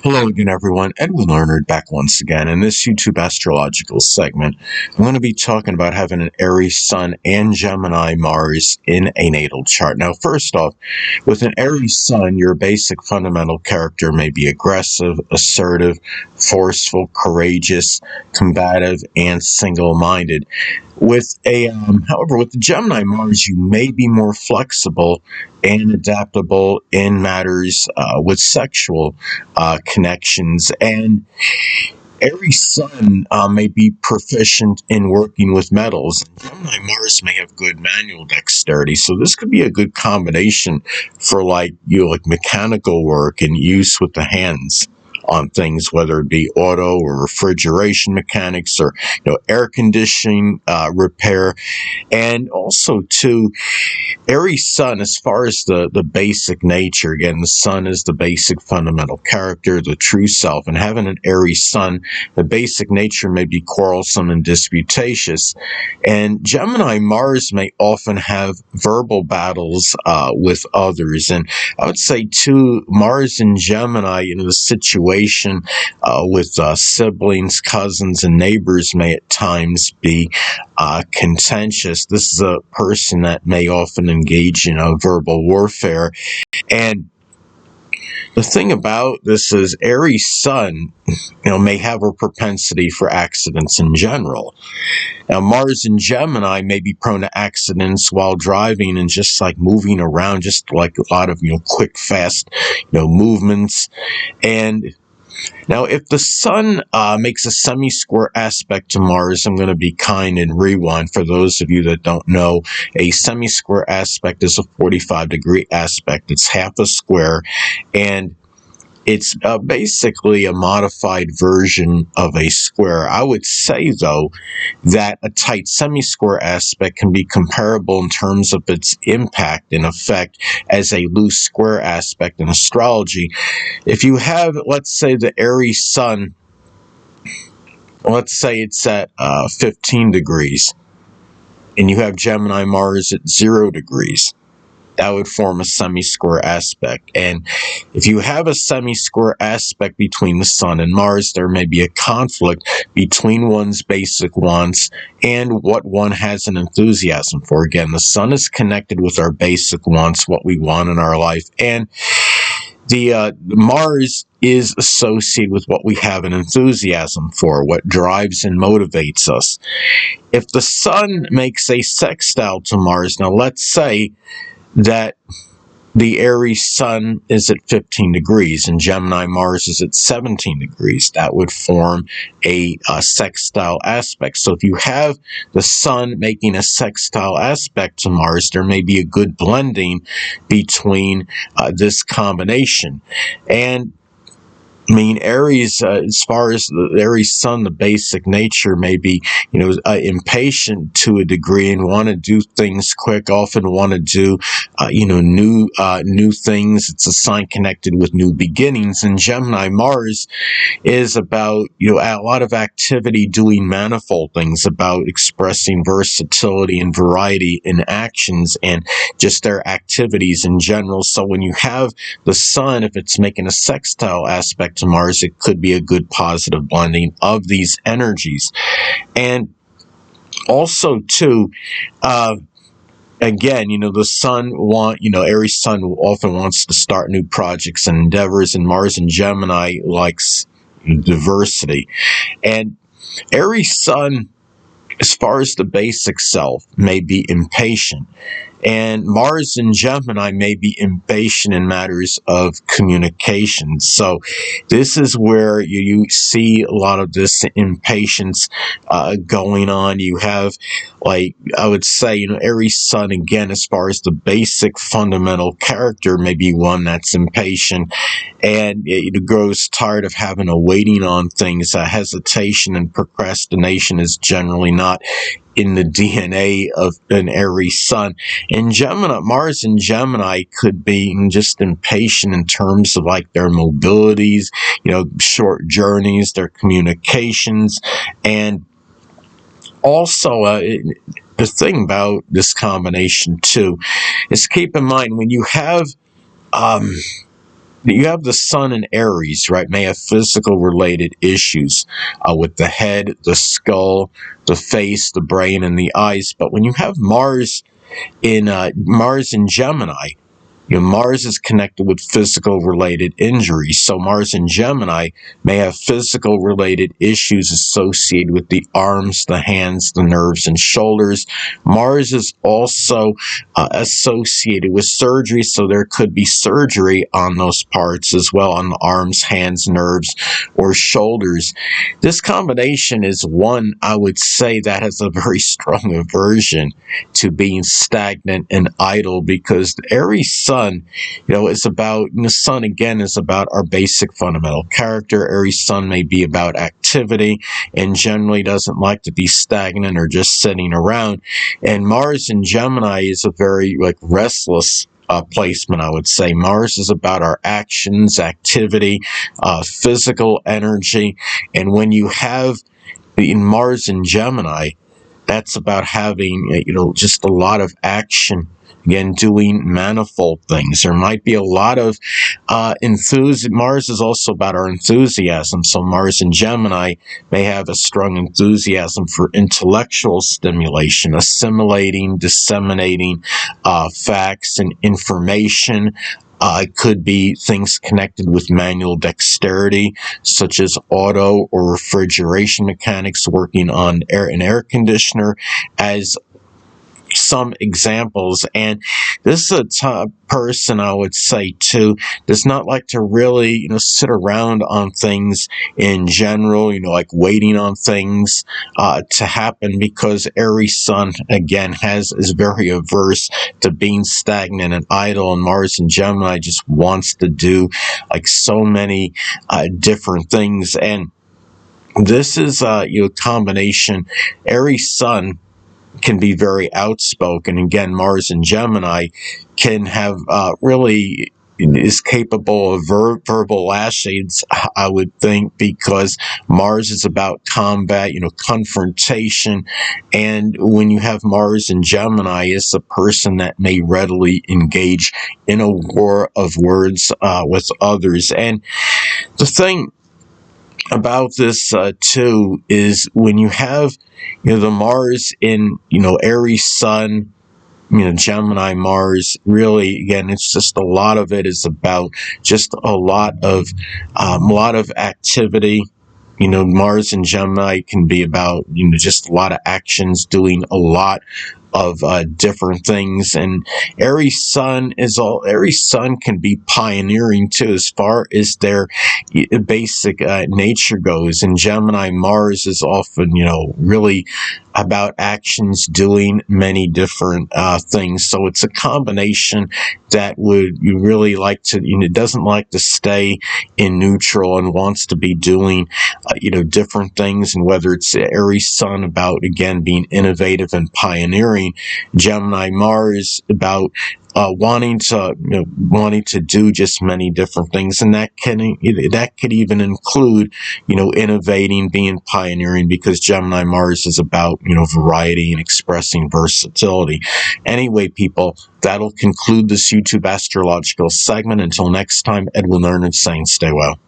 Hello again, everyone. Edwin Learnard back once again. In this YouTube astrological segment, I'm going to be talking about having an Aries Sun and Gemini Mars in a natal chart. Now, first off, with an Aries Sun, your basic fundamental character may be aggressive, assertive, forceful, courageous, combative, and single-minded. However, with the Gemini Mars, you may be more flexible and adaptable in matters with sexual connections. And Aries Sun may be proficient in working with metals. Gemini Mars may have good manual dexterity, so this could be a good combination for like mechanical work and use with the hands on things, whether it be auto or refrigeration mechanics or air conditioning repair. And also too, Aries Sun, as far as the basic nature, again, the Sun is the basic fundamental character, the true self, and having an Aries Sun, the basic nature may be quarrelsome and disputatious. And Gemini Mars may often have verbal battles with others. And I would say, too, Mars and Gemini, the situation with siblings, cousins, and neighbors may at times be contentious. This is a person that may often engage in verbal warfare. And the thing about this is Aries Sun, may have a propensity for accidents in general. Now, Mars and Gemini may be prone to accidents while driving and just like moving around, just like a lot of, quick, fast, movements. And now, if the Sun makes a semi-square aspect to Mars, I'm going to be kind and rewind. For those of you that don't know, a semi-square aspect is a 45-degree aspect. It's half a square, and it's basically a modified version of a square. I would say, though, that a tight semi-square aspect can be comparable in terms of its impact and effect as a loose square aspect in astrology. If you have, let's say, the Aries Sun, let's say it's at 15 degrees, and you have Gemini Mars at 0 degrees, that would form a semi-square aspect. And if you have a semi-square aspect between the Sun and Mars, there may be a conflict between one's basic wants and what one has an enthusiasm for. Again, the Sun is connected with our basic wants, what we want in our life, and the Mars is associated with what we have an enthusiasm for, what drives and motivates us. If the Sun makes a sextile to Mars, now let's say that the Aries Sun is at 15 degrees and Gemini Mars is at 17 degrees. That would form a sextile aspect. So if you have the Sun making a sextile aspect to Mars, there may be a good blending between this combination. And Aries, as far as the Aries Sun, the basic nature may be, impatient to a degree and want to do things quick, often want to do, new things. It's a sign connected with new beginnings. And Gemini Mars is about, a lot of activity doing manifold things, about expressing versatility and variety in actions and just their activities in general. So when you have the Sun, if it's making a sextile aspect to Mars, it could be a good positive blending of these energies. And also too, again, the Sun Aries Sun often wants to start new projects and endeavors, and Mars and Gemini likes diversity. And Aries Sun, as far as the basic self, may be impatient. And Mars and Gemini may be impatient in matters of communication. So this is where you see a lot of this impatience going on. You have, I would say, Aries Sun, again, as far as the basic fundamental character, may be one that's impatient and it grows tired of having a waiting on things. Hesitation and procrastination is generally not in the DNA of an Aries Sun. And Gemini, Mars and Gemini could be just impatient in terms of like their mobilities, short journeys, their communications. And also, the thing about this combination too is keep in mind when you have you have the sun in Aries, right, may have physical related issues with the head, the skull, the face, the brain, and the eyes. But when you have Mars in Gemini, Mars is connected with physical related injuries. So Mars in Gemini may have physical related issues associated with the arms, the hands, the nerves, and shoulders. Mars is also associated with surgery, so there could be surgery on those parts as well, on the arms, hands, nerves, or shoulders. This combination is one, I would say, that has a very strong aversion to being stagnant and idle, because the Aries sun, is about, the sun again is about our basic fundamental character. Aries sun may be about activity and generally doesn't like to be stagnant or just sitting around. And Mars in Gemini is a very restless placement, I would say. Mars is about our actions, activity, physical energy. And when you have in Mars in Gemini, that's about having, just a lot of action. Again, doing manifold things. There might be a lot of enthusiasm. Mars is also about our enthusiasm. So Mars in Gemini may have a strong enthusiasm for intellectual stimulation, assimilating, disseminating facts and information. It could be things connected with manual dexterity, such as auto or refrigeration mechanics, working on an air conditioner, as some examples. And this is a type person, I would say, too, does not like to really, sit around on things in general, like waiting on things to happen, because Aries sun, again, is very averse to being stagnant and idle, and Mars in Gemini just wants to do so many different things. And this is a combination. Aries sun can be very outspoken. Again, Mars in Gemini can have really is capable of verbal lashings, I would think, because Mars is about combat, confrontation. And when you have Mars in Gemini, it's a person that may readily engage in a war of words with others. And the thing about this too is when you have the Mars in Aries sun, Gemini Mars, really, again, it's just a lot of it is about just a lot of activity. Mars in Gemini can be about just a lot of actions, doing a lot of different things. And Aries sun can be pioneering too, as far as their basic nature goes. And Gemini Mars is often really about actions, doing many different things. So it's a combination that you really like to, doesn't like to stay in neutral and wants to be doing different things. And whether it's Aries sun about, again, being innovative and pioneering, Gemini Mars about wanting to do just many different things, and that could even include innovating, being pioneering, because Gemini Mars is about variety and expressing versatility. Anyway, people, that'll conclude this YouTube astrological segment. Until next time, Edwin Learnard saying stay well.